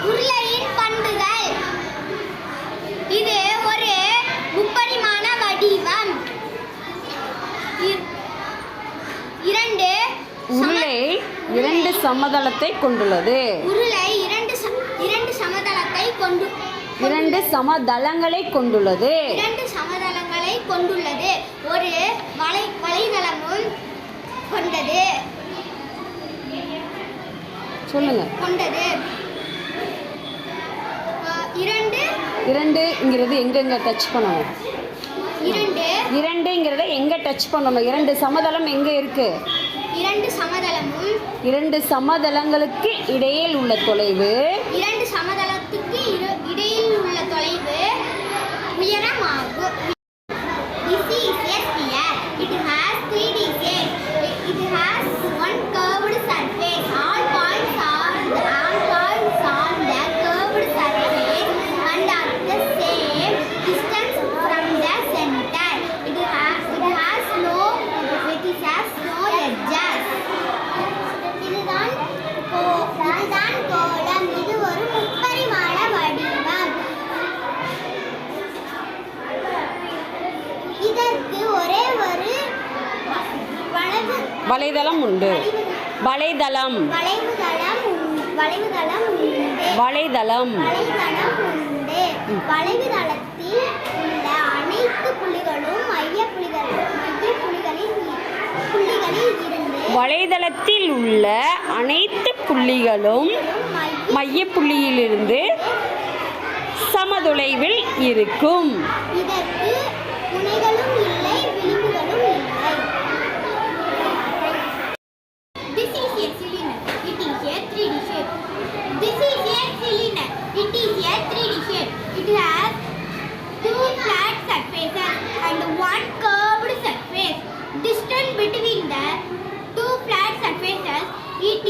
உருளையின் பண்புகள். இது ஒரு முப்பரிமாண வடிவம். உருளை இரண்டு சமதளத்தை கொண்டுள்ளது. உருளை இரண்டு சமதளங்களை கொண்டுள்ளது. ஒரு வலைதளமும் கொண்டது. சொல்லுங்க. இரண்டுங்கிறது எங்கெங்க டச் பண்ணணும்? இரண்டுங்கிறத எங்க டச் பண்ணணும்? இரண்டு சமதளம் எங்க இருக்கு? இரண்டு சமதளங்களுக்கு இடையில் உள்ள தொலைவு உயரமாகும். This is a sphere. It has 3D shape. It has one curved surface. All points on the curved surface and at the same distance from the center. It has no edges. இதுதான் கோளம். இது ஒரு முப்பரிமாண வடிவம். இதற்கு ஒரே ஒரு வலைதளம் உண்டு. வலைதளம் உண்டு. வலைதளத்தில் உள்ள அனைத்து புள்ளிகளும் வலைதளத்தில் உள்ள அனைத்து புள்ளிகளும் மையப்புள்ளியிலிருந்து சமதொலைவில் இருக்கும். இதற்கு முனைகளும் இல்லை, விளிம்புகளும் இல்லை. This is a cylinder. It is a 3D shape. It has two flat surfaces and one curved surface. Distance between the two flat surfaces, it